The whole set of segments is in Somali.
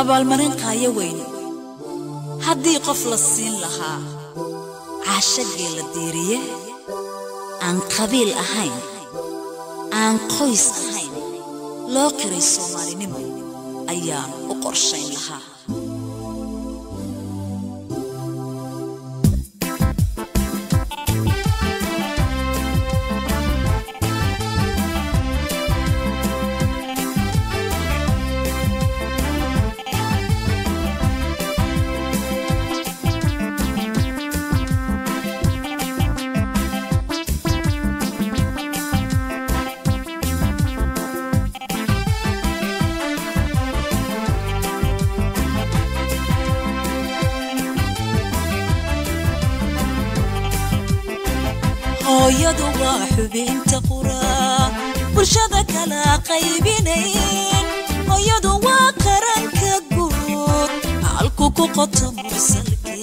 abaalmarin qaaya weyn haddii qof la siin lahaa caashagii la diiriye aan qabiil ahayn aan qoys ahayn loo qiray Soomaalinimo ayaan u qorshayn lahaa hooyadu waa xubinta qura bulshada kala qaybinayn hooyadu waa qaranka guud halku ku qoto mursalkee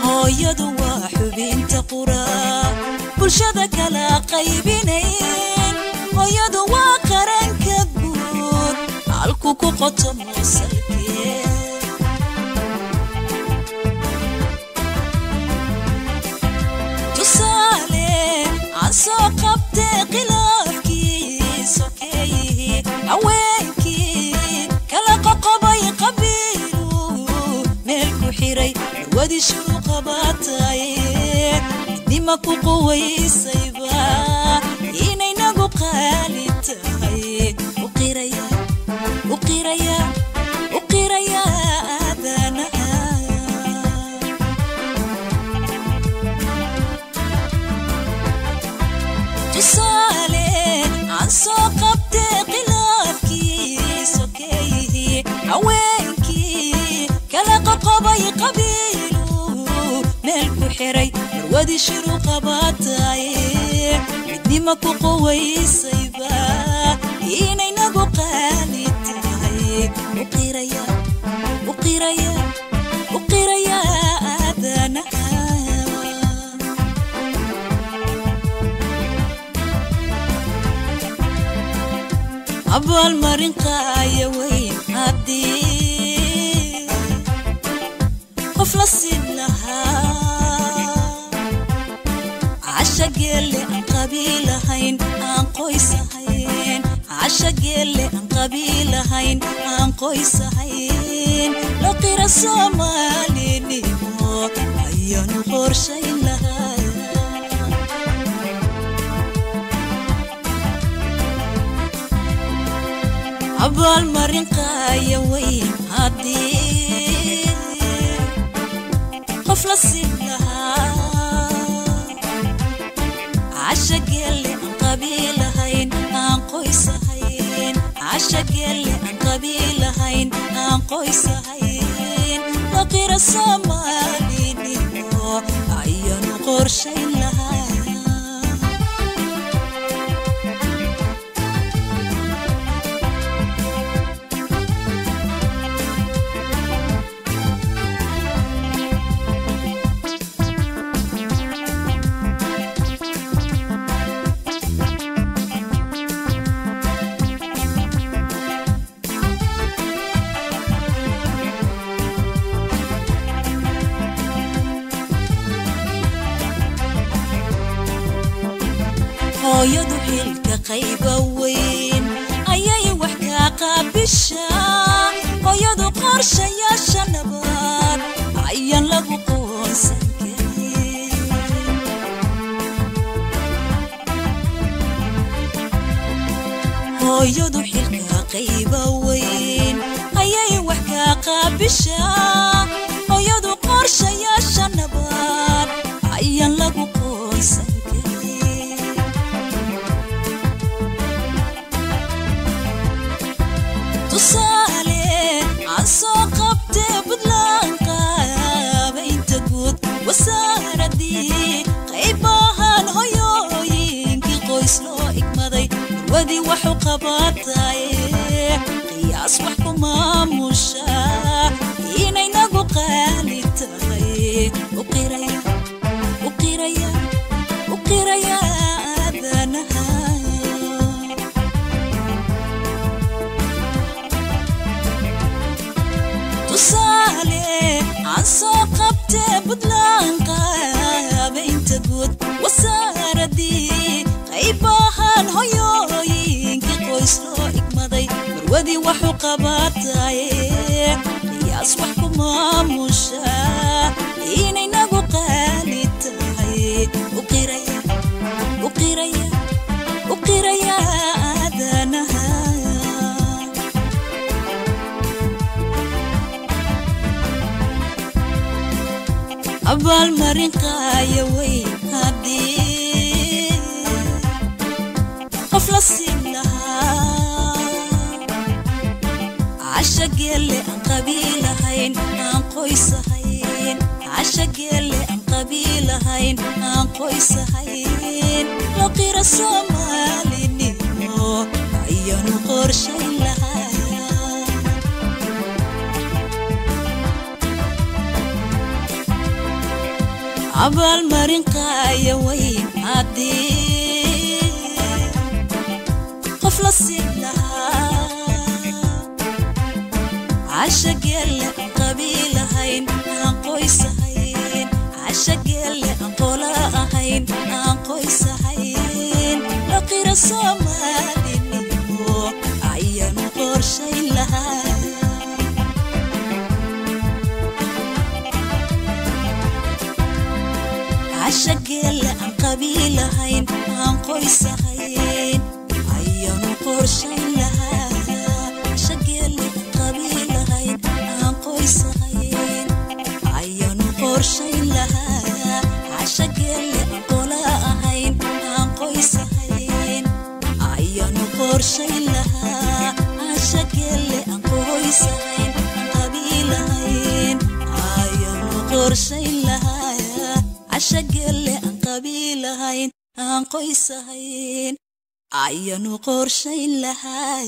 hooyadu waa xubinta qura bulshada kala qaybinayn hooyadu waa qaranka guud halku ku qoto mursalkee soo qabtay khilaafkii sokeeyay haweenkii kala qoqobay qabiilu meel ku xiray wadi shuu qabatay dima ku quwaysayba inay nagu qaali tahay u qiraya adana soo qabtay khilaafkii sokeeyay haweenkii kala qoqobay qabiilu meel ku xiray wadi shuu qabatay dima ku quwaysayba inay nagu qaali tahay u qiraya adana abaalmarin qaaya weyn haddii qof la siin lahaa cashagele aan qabiil ahayn aan qoys ahayn cashagele aan qabiil ahayn aan qoys ahayn loo qira Soomaalinimo ayaan u qorshayn lahaa abaalmarin qaaya weyn haddii qof la siin lahaa cashagele aan qabiil ahayn aan qoys ahayn cashagele aan qabiil ahayn aan qoys ahayn loo qira Soomaalinimo ayaan u qorshayn lahaa hooyadu xilka qayba weyn ayay wax ka qaabishaa hooyadu qorshayaasha nabad ayaan lagu qoonsan karin hooyadu xilka qayba weyn ayay wax ka qaabishaa hooyadu qorshayaasha nabad ayaan lagu qoonsan soo qabtay budlaanka baynta guud wasaaradii qaybahan hooyooyinkii qoys loo igmaday wadi wax u qabatay qiyaas wax ku maamusha وقرية وقرية وقرية آذانها تصالي عن سوقبت بدلان قابين تقود وساردي قيباهان هيوينكي قويسلو إكمدي مرودي وحو قباتاي قياس وحكو ماموشا إيني ناقو قالي تاي وقرية وقرية وقرية آذانها أبال مرين قاية وين هادي قفل السنها عشق يلي عن قبيلة هين عن قويسة هين عشق يلي عن قبيلة هين عن قويسة هين لو قير الصومالي نيمو عيانو قرشين لها أبال مرين قاية وين هادي قفل السنها عشق يلي قبيلة هين عن قويسة هين عشق يلي عن قولاء هين عن قويسة هين لو قير الصومالي نيمو عيانو قرشين لها عشق يلي عن قبيلة هين عن قويسة هين عيانو قرشين لها عشق يلي عن قبيلة هين عن قويسة هين عيانو قرشين لها عشق يلي عن قولاء هين عن قويسة هين عيانو قرشين لها عشق يلي عن قويسة هين عن قبيلة هين عيانو قرشين لها عشق يلي عن قبيلة هين عن قويسة هين عيانو قرشين لها